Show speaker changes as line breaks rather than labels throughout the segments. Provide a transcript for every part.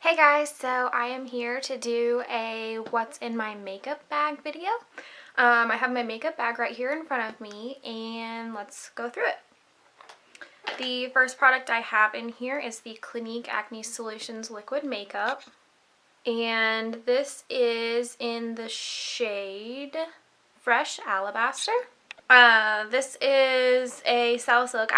Hey guys, so I am here to do a what's in my makeup bag video. I have my makeup bag right here in front of me and let's go through it. The first product I have in here is the Clinique Acne Solutions Liquid Makeup. And this is in the shade Fresh Alabaster. This is a salicylic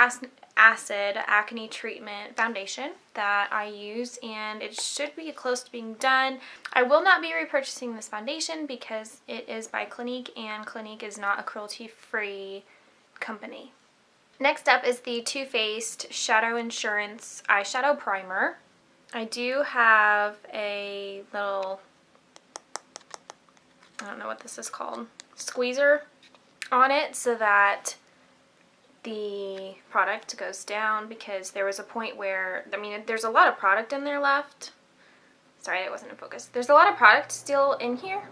acid acne treatment foundation that I use, and it should be close to being done. I will not be repurchasing this foundation because it is by Clinique, and Clinique is not a cruelty-free company. Next up is the Too Faced Shadow Insurance Eyeshadow Primer. I do have a little, I don't know what this is called, squeezer on it so that the product goes down, because there was a point where, there's a lot of product in there left. Sorry, it wasn't in focus. There's a lot of product still in here,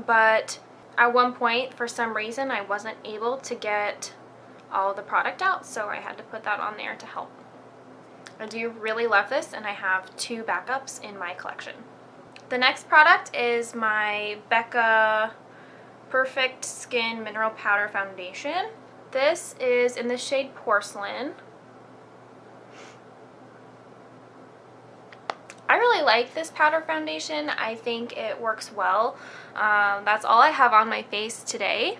but at one point, for some reason, I wasn't able to get all the product out, so I had to put that on there to help. I do really love this, and I have 2 backups in my collection. The next product is my Becca Perfect Skin Mineral Powder Foundation. This is in the shade Porcelain. I really like this powder foundation. I think it works well. That's all I have on my face today,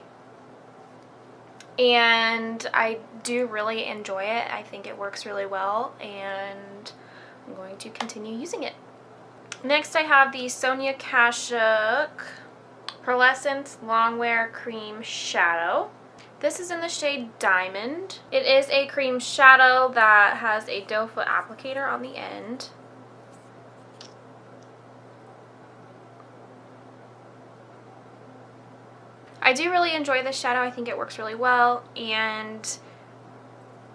and I do really enjoy it. I think it works really well, and I'm going to continue using it. Next, I have the Sonia Kashuk Pearlescence Longwear Cream Shadow. This is in the shade Diamond. It is a cream shadow that has a doe foot applicator on the end. I do really enjoy this shadow. I think it works really well, and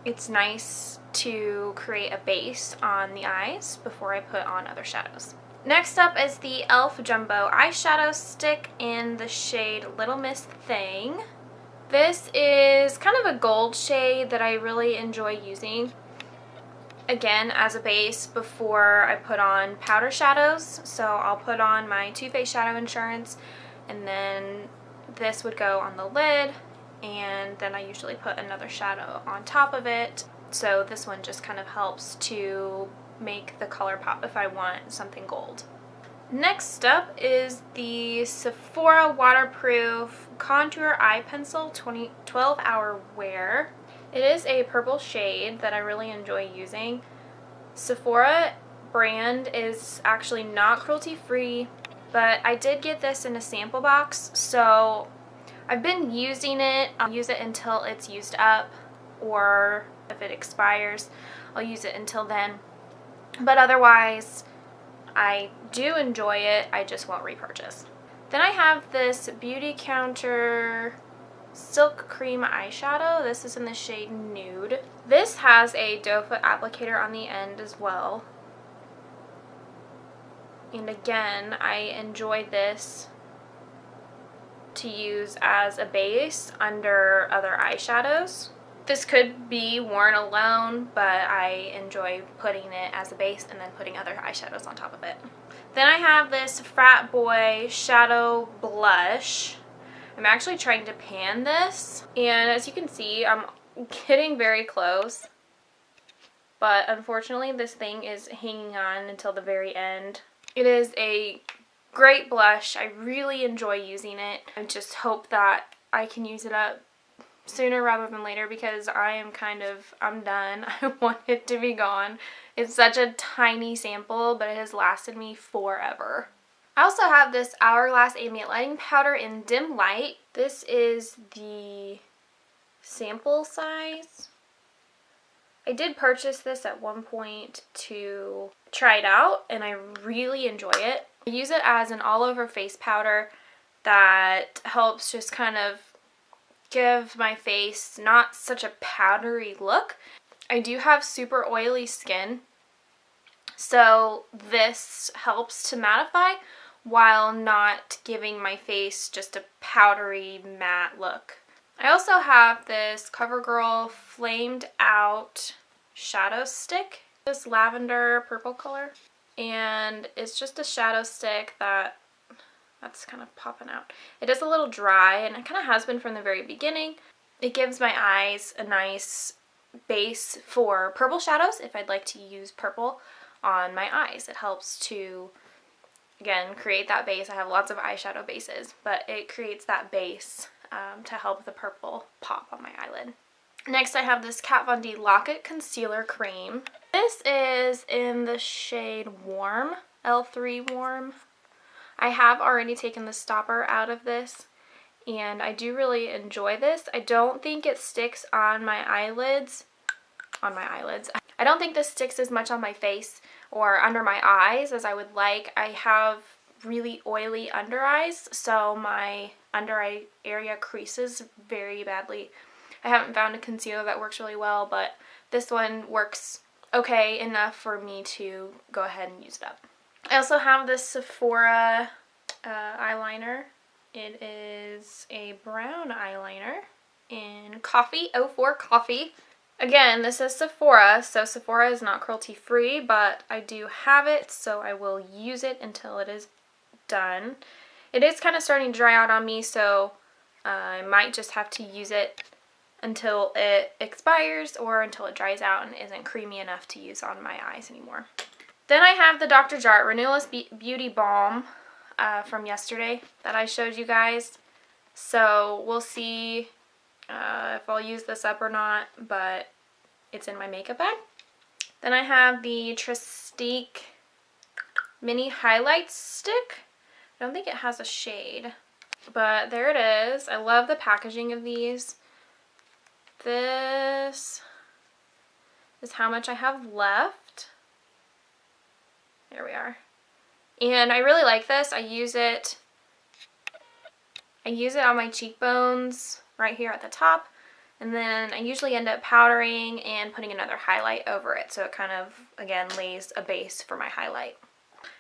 it's nice to create a base on the eyes before I put on other shadows. Next up is the e.l.f. Jumbo Eyeshadow Stick in the shade Little Miss Thing. This is kind of a gold shade that I really enjoy using, again, as a base before I put on powder shadows. So I'll put on my Too Faced Shadow Insurance, and then this would go on the lid, and then I usually put another shadow on top of it. So this one just kind of helps to make the color pop if I want something gold. Next up is the Sephora Waterproof Contour Eye Pencil 12-Hour Wear. It is a purple shade that I really enjoy using. Sephora brand is actually not cruelty-free, but I did get this in a sample box, so I've been using it. I'll use it until it's used up, or if it expires, I'll use it until then. But otherwise, I do enjoy it. I just won't repurchase. Then I have this Beautycounter Silk Cream Eyeshadow. This is in the shade Nude. This has a doe foot applicator on the end as well. And again, I enjoy this to use as a base under other eyeshadows. This could be worn alone, but I enjoy putting it as a base and then putting other eyeshadows on top of it. Then I have this Frat Boy Shadow Blush. I'm actually trying to pan this, and as you can see, I'm getting very close, but unfortunately this thing is hanging on until the very end. It is a great blush. I really enjoy using it. I just hope that I can use it up sooner rather than later, because I'm done. I want it to be gone. It's such a tiny sample, but it has lasted me forever. I also have this Hourglass Ambient Lighting Powder in Dim Light. This is the sample size. I did purchase this at one point to try it out, and I really enjoy it. I use it as an all-over face powder that helps just kind of give my face not such a powdery look. I do have super oily skin, so this helps to mattify while not giving my face just a powdery matte look. I also have this CoverGirl Flamed Out Shadow Stick, this lavender purple color. and it's just a shadow stick that's kind of popping out. It is a little dry, and it kind of has been from the very beginning. It gives my eyes a nice base for purple shadows if I'd like to use purple on my eyes. It helps to, again, create that base. I have lots of eyeshadow bases, but it creates that base to help the purple pop on my eyelid. Next, I have this Kat Von D Lock It Concealer Cream. This is in the shade Warm, L3 Warm. I have already taken the stopper out of this, and I do really enjoy this. I don't think it sticks on my eyelids. I don't think this sticks as much on my face or under my eyes as I would like. I have really oily under eyes, so my under eye area creases very badly. I haven't found a concealer that works really well, but this one works okay enough for me to go ahead and use it up. I also have this Sephora eyeliner. It is a brown eyeliner in Coffee, 04 Coffee. Again, this is Sephora, so Sephora is not cruelty free, but I do have it, so I will use it until it is done. It is kind of starting to dry out on me, so I might just have to use it until it expires or until it dries out and isn't creamy enough to use on my eyes anymore. Then I have the Dr. Jart Renewless Beauty Balm from yesterday that I showed you guys. So we'll see if I'll use this up or not, but it's in my makeup bag. Then I have the Trestique Mini Highlight Stick. I don't think it has a shade, but there it is. I love the packaging of these. This is how much I have left. There we are. And I really like this. I use it on my cheekbones right here at the top, and then I usually end up powdering and putting another highlight over it, so it kind of, again, lays a base for my highlight.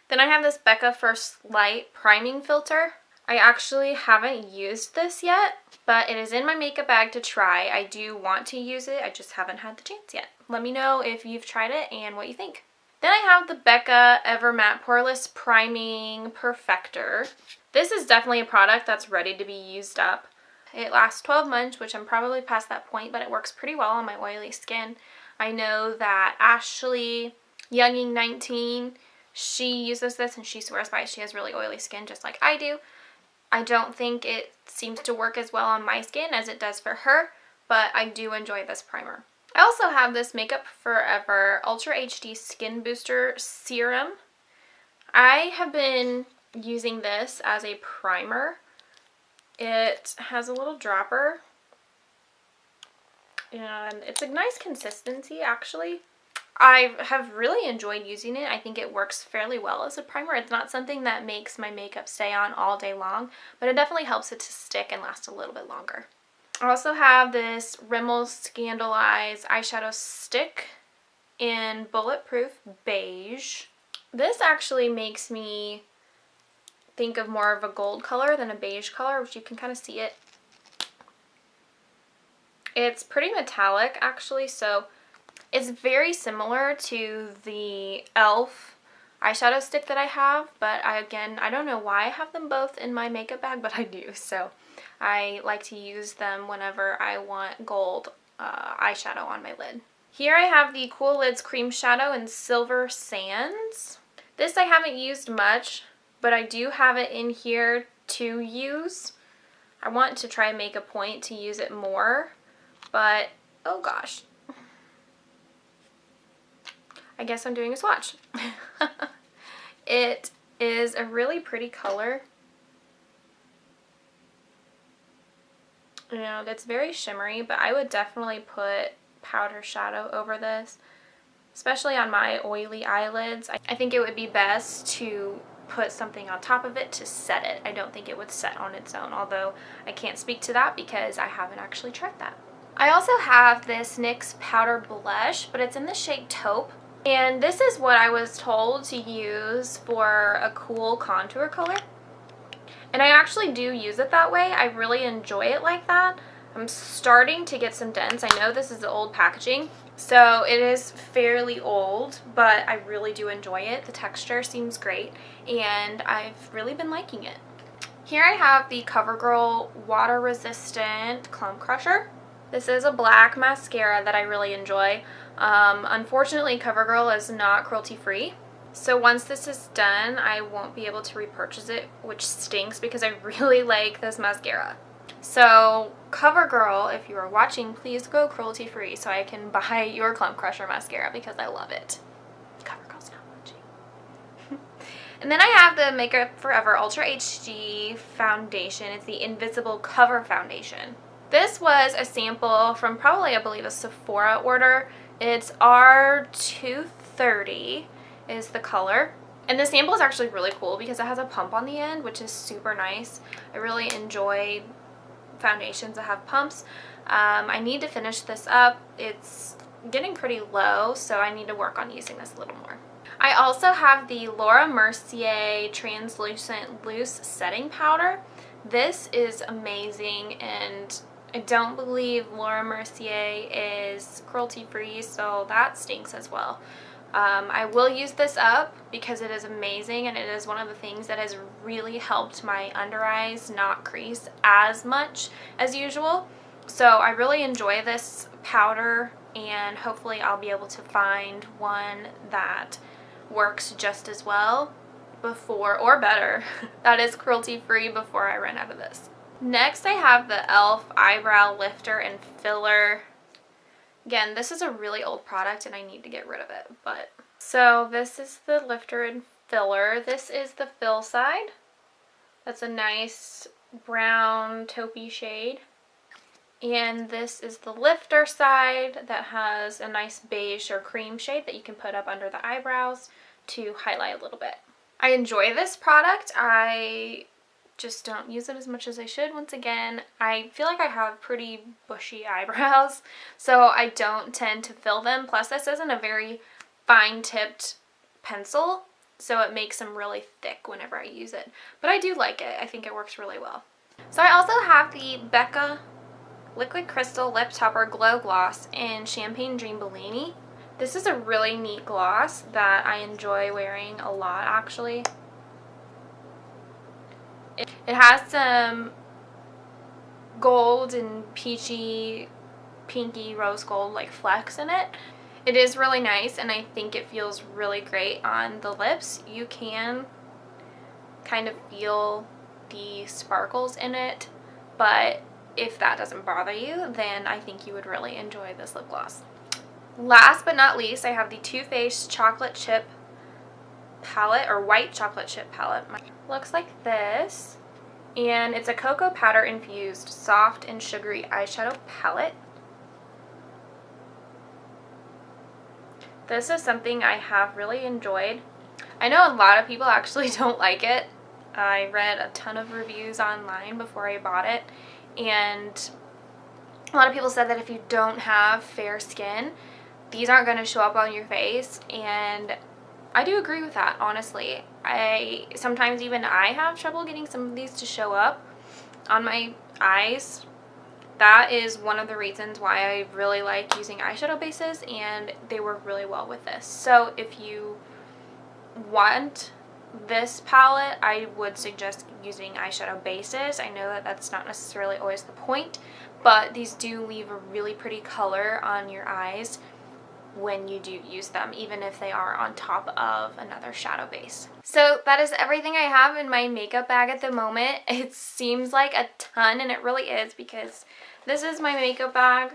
Then I have this Becca First Light Priming Filter. I actually haven't used this yet, but it is in my makeup bag to try. I do want to use it, I just haven't had the chance yet. Let me know if you've tried it and what you think. Then I have the Becca Ever Matte Poreless Priming Perfector. This is definitely a product that's ready to be used up. It lasts 12 months, which I'm probably past that point, but it works pretty well on my oily skin. I know that Ashley Younging 19, she uses this and she swears by it. She has really oily skin just like I do. I don't think it seems to work as well on my skin as it does for her, but I do enjoy this primer. I also have this Makeup Forever Ultra HD Skin Booster Serum. I have been using this as a primer. It has a little dropper, and it's a nice consistency actually. I have really enjoyed using it. I think it works fairly well as a primer. It's not something that makes my makeup stay on all day long, but it definitely helps it to stick and last a little bit longer. I also have this Rimmel Scandaleyes eyeshadow stick in Bulletproof Beige. This actually makes me think of more of a gold color than a beige color, which you can kind of see it. It's pretty metallic actually, so it's very similar to the e.l.f. eyeshadow stick that I have, but I don't know why I have them both in my makeup bag, but I do, so I like to use them whenever I want gold eyeshadow on my lid. Here I have the Cool Lids Cream Shadow in Silver Sands. This I haven't used much, but I do have it in here to use. I want to try and make a point to use it more, but oh gosh. I guess I'm doing a swatch. It is a really pretty color. And it's very shimmery, but I would definitely put powder shadow over this, especially on my oily eyelids. I think it would be best to put something on top of it to set it. I don't think it would set on its own, although I can't speak to that because I haven't actually tried that. I also have this NYX Powder Blush, but it's in the shade Taupe. And this is what I was told to use for a cool contour color. And I actually do use it that way. I really enjoy it like that. I'm starting to get some dents. I know this is the old packaging, So it is fairly old, but I really do enjoy it. The texture seems great, and I've really been liking it. Here I have the CoverGirl Water Resistant Clump Crusher. This is a black mascara that I really enjoy. Unfortunately, CoverGirl is not cruelty-free. So once this is done, I won't be able to repurchase it, which stinks because I really like this mascara. So CoverGirl, if you are watching, please go cruelty-free so I can buy your Clump Crusher mascara because I love it. CoverGirl's not watching. And then I have the Makeup Forever Ultra HD Foundation. It's the Invisible Cover Foundation. This was a sample from probably, I believe, a Sephora order. It's R230 is the color. And the sample is actually really cool because it has a pump on the end, which is super nice. I really enjoy foundations that have pumps. I need to finish this up. It's getting pretty low, so I need to work on using this a little more. I also have the Laura Mercier Translucent Loose Setting Powder. This is amazing, and I don't believe Laura Mercier is cruelty-free, so that stinks as well. I will use this up because it is amazing, and it is one of the things that has really helped my under eyes not crease as much as usual. So I really enjoy this powder, and hopefully I'll be able to find one that works just as well before, or better, that is cruelty-free before I run out of this. Next I have the e.l.f. Eyebrow Lifter and Filler. Again, this is a really old product and I need to get rid of it, but so this is the lifter and filler. This is the fill side. That's a nice brown taupey shade. And this is the lifter side that has a nice beige or cream shade that you can put up under the eyebrows to highlight a little bit. I enjoy this product. I just don't use it as much as I should. Once again, I feel like I have pretty bushy eyebrows, so I don't tend to fill them. Plus, this isn't a very fine-tipped pencil, so it makes them really thick whenever I use it. But I do like it. I think it works really well. So I also have the Becca Liquid Crystal Lip Topper Glow Gloss in Champagne Dream Bellini. This is a really neat gloss that I enjoy wearing a lot, actually. It has some gold and peachy, pinky, rose gold like flecks in it. It is really nice, and I think it feels really great on the lips. You can kind of feel the sparkles in it, but if that doesn't bother you, then I think you would really enjoy this lip gloss. Last but not least, I have the Too Faced Chocolate Chip palette, or white chocolate chip palette. Looks like this, and it's a cocoa powder infused soft and sugary eyeshadow palette. This is something I have really enjoyed. I know a lot of people actually don't like it. I read a ton of reviews online before I bought it, and a lot of people said that if you don't have fair skin, these aren't going to show up on your face, and I do agree with that, honestly. Sometimes even I have trouble getting some of these to show up on my eyes. That is one of the reasons why I really like using eyeshadow bases, and they work really well with this. So if you want this palette, I would suggest using eyeshadow bases. I know that that's not necessarily always the point, but these do leave a really pretty color on your eyes when you do use them, even if they are on top of another shadow base. So that is everything I have in my makeup bag at the moment. It seems like a ton, and it really is, because this is my makeup bag.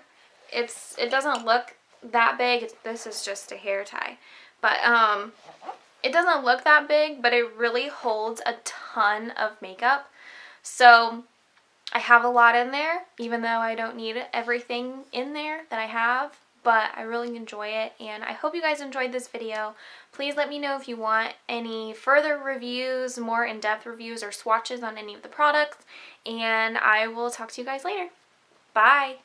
It doesn't look that big. This is just a hair tie, but it doesn't look that big, but it really holds a ton of makeup. So I have a lot in there, even though I don't need everything in there that I have. But I really enjoy it, and I hope you guys enjoyed this video. Please let me know if you want any further reviews, more in-depth reviews or swatches on any of the products, and I will talk to you guys later. Bye!